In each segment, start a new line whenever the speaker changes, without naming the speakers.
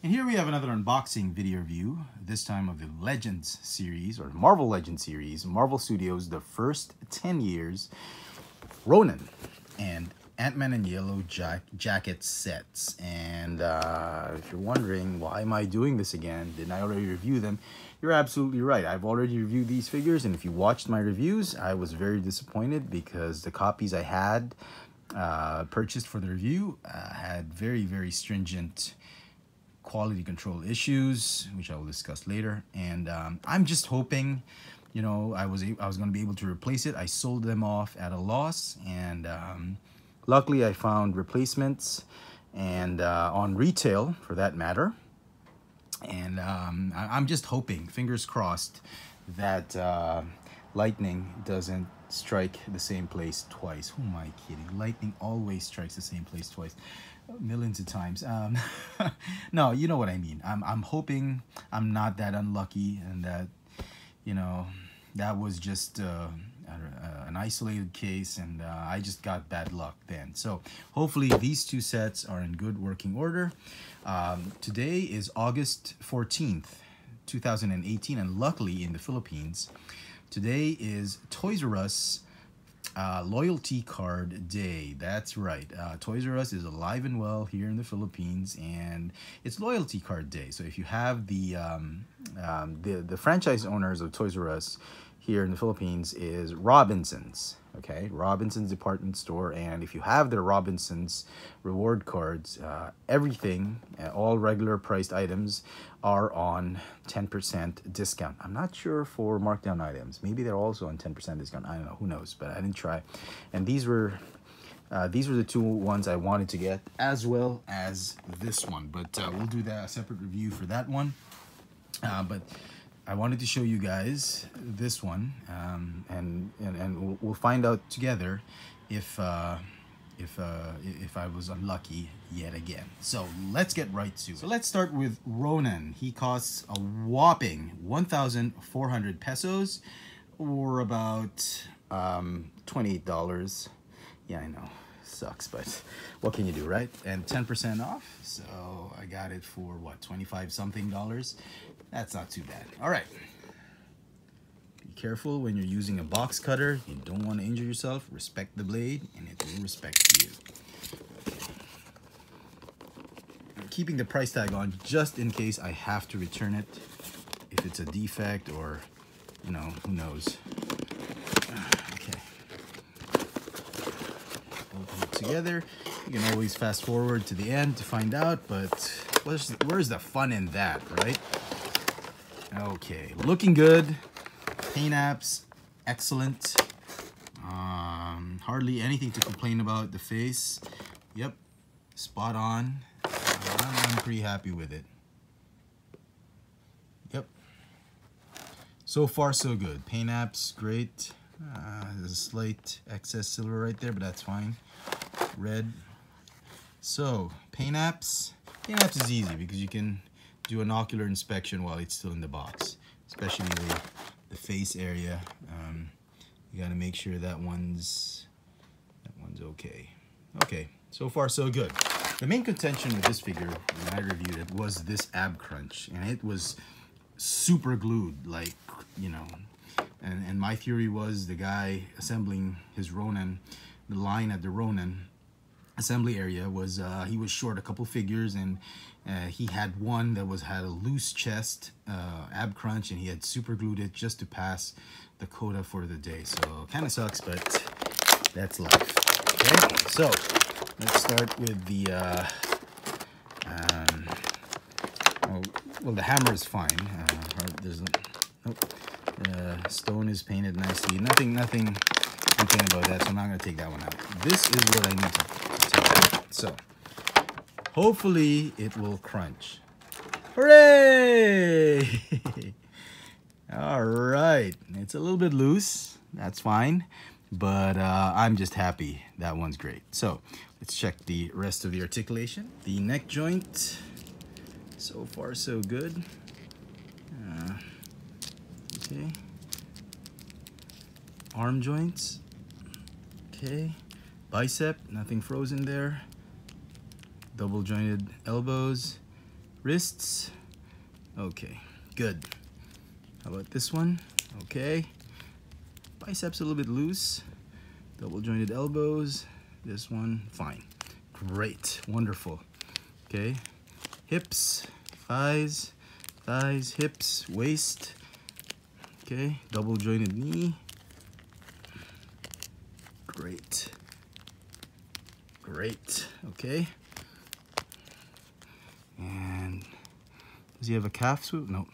And here we have another unboxing video review, this time of the Legends series, or Marvel Legends series, Marvel Studios, the first 10 years, Ronan and Antman and Yellowjacket sets. And if you're wondering, why am I doing this again? Didn't I already review them? You're absolutely right. I've already reviewed these figures, and if you watched my reviews, I was very disappointed because the copies I had purchased for the review had very stringent quality control issues, which I will discuss later. And I'm just hoping, you know, I was going to be able to replace it. I sold them off at a loss, and luckily I found replacements and on retail for that matter. And I'm just hoping, fingers crossed, that lightning doesn't strike the same place twice. Who am I kidding? Lightning always strikes the same place twice, millions of times. No, you know what I mean. I'm hoping I'm not that unlucky, and that, you know, that was just an isolated case, and I just got bad luck then. So hopefully these two sets are in good working order. Today is August 14th, 2018, and luckily in the Philippines, today is Toys R Us Loyalty Card Day. That's right. Toys R Us is alive and well here in the Philippines, and it's Loyalty Card Day. So if you have the franchise owners of Toys R Us here in the Philippines is Robinsons, okay? Robinsons department store. And if you have their Robinsons reward cards, everything, all regular priced items are on 10% discount. I'm not sure for markdown items. Maybe they're also on 10% discount. I don't know, who knows, but I didn't try. And these were the two ones I wanted to get, as well as this one, but we'll do that, a separate review for that one. But I wanted to show you guys this one, and we'll find out together if I was unlucky yet again. So let's get right to it. So let's start with Ronan. He costs a whopping 1,400 pesos, or about $28. Yeah, I know, sucks, but what can you do, right? And 10% off, so I got it for what, 25 something dollars. That's not too bad. All right, be careful when you're using a box cutter. You don't want to injure yourself. Respect the blade, and it will respect you. I'm keeping the price tag on just in case I have to return it if it's a defect, or, you know, who knows. Okay, open it together. You can always fast forward to the end to find out, but where's the fun in that, right? Okay, looking good. Paint apps, excellent. Hardly anything to complain about. The face, yep, spot on. I'm pretty happy with it. Yep. So far, so good. Paint apps, great. There's a slight excess silver right there, but that's fine. Red. So, paint apps is easy because you can do an ocular inspection while it's still in the box, especially the face area. You got to make sure that one's okay. Okay, so far so good. The main contention with this figure when I reviewed it was this ab crunch, and it was super glued, like, you know. And my theory was the guy assembling his Ronan, the line at the Ronan assembly area, was he was short a couple figures, and he had one that had a loose chest ab crunch, and he had super glued it just to pass the quota for the day. So kind of sucks, but that's life. Okay, so let's start with the well, the hammer is fine. There's stone is painted nicely. Nothing about that, so I'm not gonna take that one out. This is what I need to take out. So hopefully it will crunch. Hooray! All right, it's a little bit loose. That's fine, but I'm just happy. That one's great. So let's check the rest of the articulation. The neck joint, so far so good. Okay. Arm joints. Okay. Bicep, nothing frozen there. Double jointed elbows. Wrists. Okay, good. How about this one? Okay. Biceps a little bit loose. Double jointed elbows. This one, fine. Great, wonderful. Okay, hips, thighs, hips, waist. Okay, double jointed knee. Great. Great, okay. And does he have a calf swoop? No.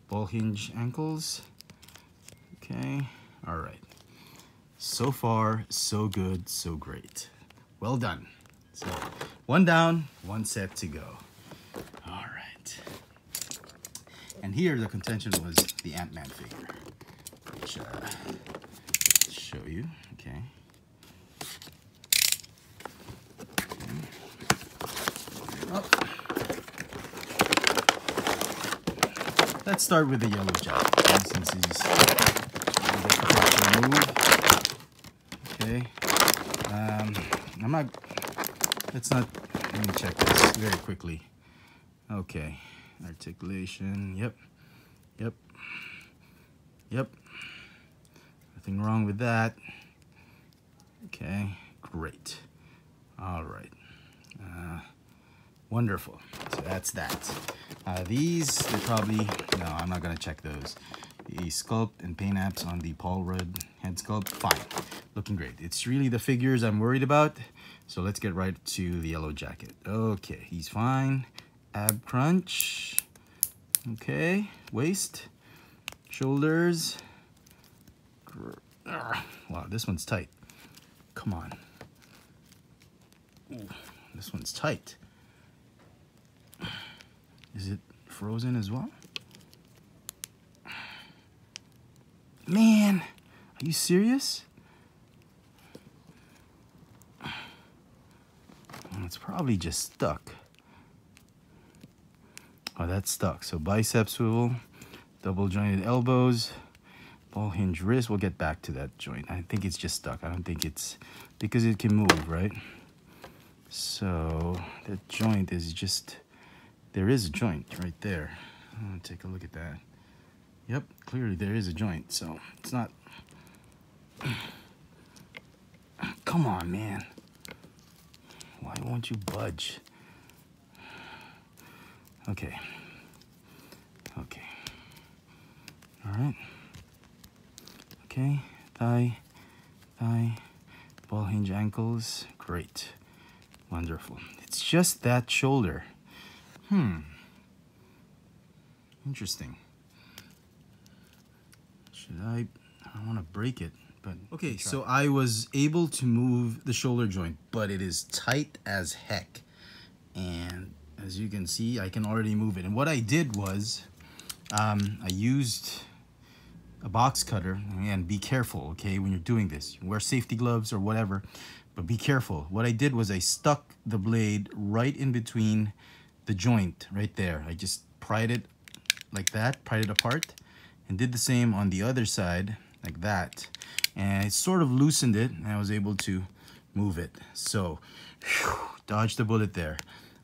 Ball hinge ankles. Okay, all right. So far, so good, so great. Well done. So, one down, one set to go. All right. And here the contention was the Ant-Man figure, which I'll show you. Okay. Oh. Let's start with the Yellowjacket, since he's removed. Okay. Let me check this very quickly. Okay. Articulation. Yep. Nothing wrong with that. Okay. Great. All right. Wonderful. So that's that. These, they're probably, no, I'm not going to check those. The sculpt and paint apps on the Paul Rudd head sculpt, fine. Looking great. It's really the figures I'm worried about. So let's get right to the Yellowjacket. Okay, he's fine. Ab crunch. Okay, waist, shoulders. Wow, this one's tight. Come on. Ooh, this one's tight. Is it frozen as well? Man, are you serious? It's probably just stuck. Oh, that's stuck. So bicep swivel, double jointed elbows, ball hinge wrist. We'll get back to that joint. I think it's just stuck. I don't think it's because it can move, right? So that joint is just, there is a joint right there. I'm gonna take a look at that. Yep, clearly there is a joint, so it's not. Come on, man. Why won't you budge? Okay. All right. Okay, thigh, ball hinge ankles. Great. Wonderful. It's just that shoulder. Interesting. I don't want to break it, but okay, so I was able to move the shoulder joint, but it is tight as heck. And as you can see, I can already move it. And what I did was, I used a box cutter. And be careful, okay, when you're doing this. You wear safety gloves or whatever, but be careful. What I did was I stuck the blade right in between the joint, right there. I just pried it like that, pried it apart, and did the same on the other side, like that. And it sort of loosened it, and I was able to move it. So, whew, dodged the bullet there.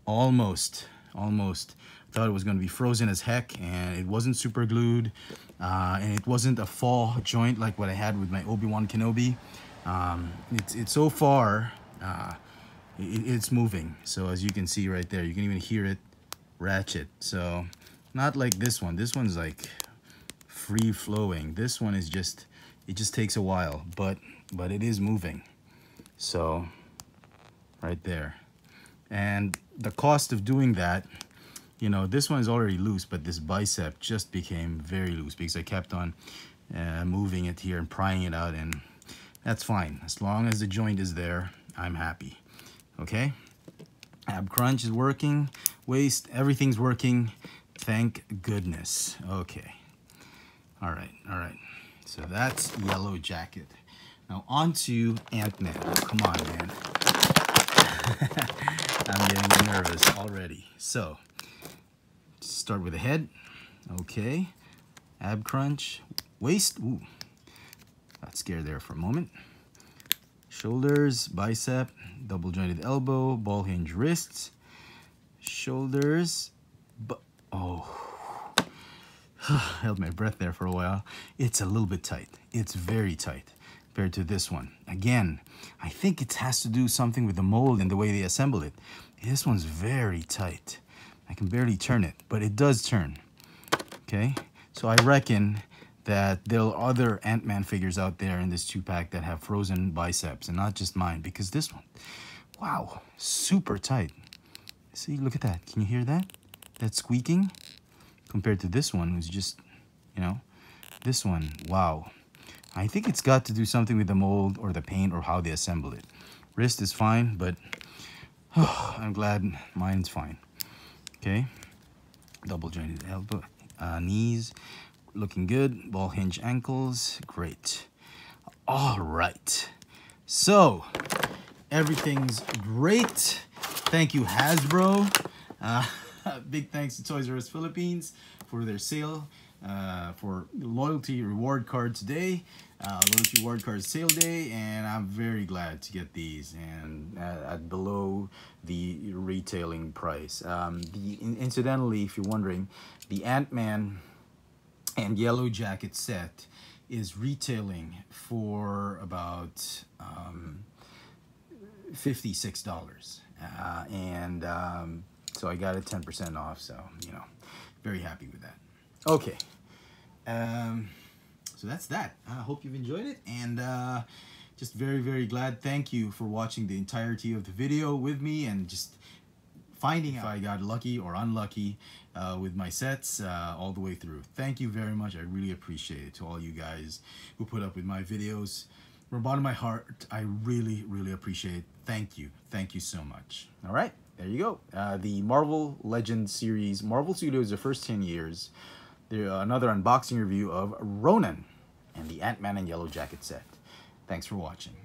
Almost. Thought it was going to be frozen as heck, and it wasn't super glued, and it wasn't a fall joint like what I had with my Obi-Wan Kenobi. It's so far, it's moving. So as you can see right there, you can even hear it ratchet. So not like this one. This one's like free flowing. This one is just, it just takes a while, but it is moving. So right there. And the cost of doing that, you know, this one is already loose, but this bicep just became very loose because I kept on moving it here and prying it out, and that's fine. As long as the joint is there, I'm happy. Okay? Ab crunch is working. Waist, everything's working. Thank goodness. Okay. All right. So that's Yellowjacket. Now on to Ant-Man. Come on, man. I'm getting nervous already. So, start with the head. Okay. Ab crunch. Waist. Ooh. Got scared there for a moment. Shoulders, bicep, double jointed elbow, ball hinge wrists. Shoulders. but oh, held my breath there for a while. It's a little bit tight. It's very tight compared to this one. Again, I think it has to do something with the mold and the way they assemble it. This one's very tight. I can barely turn it, but it does turn. Okay, so I reckon that there are other Ant-Man figures out there in this 2-pack that have frozen biceps, and not just mine, because this one, wow, super tight. See, look at that. Can you hear that? That squeaking? Compared to this one, who's just, you know, this one, wow. I think it's got to do something with the mold or the paint or how they assemble it. Wrist is fine, but oh, I'm glad mine's fine. Okay, double jointed elbow, knees, looking good. Ball hinge ankles, great. All right, so everything's great. Thank you, Hasbro. Big thanks to Toys R Us Philippines for their sale for loyalty reward card today. Loyalty reward card sale day, and I'm very glad to get these and at below the retailing price. Incidentally, if you're wondering, the Antman and Yellowjacket set is retailing for about $56, so I got it 10% off, so you know, very happy with that. Okay, so that's that. I hope you've enjoyed it, and just very glad. Thank you for watching the entirety of the video with me and just finding out if I got lucky or unlucky with my sets all the way through. Thank you very much. I really appreciate it. To all you guys who put up with my videos, from the bottom of my heart, I really appreciate it. Thank you so much. All right, there you go. The Marvel Legends series, Marvel Studios, the first 10 years. Another unboxing review of Ronan and the Ant-Man and Yellowjacket set. Thanks for watching.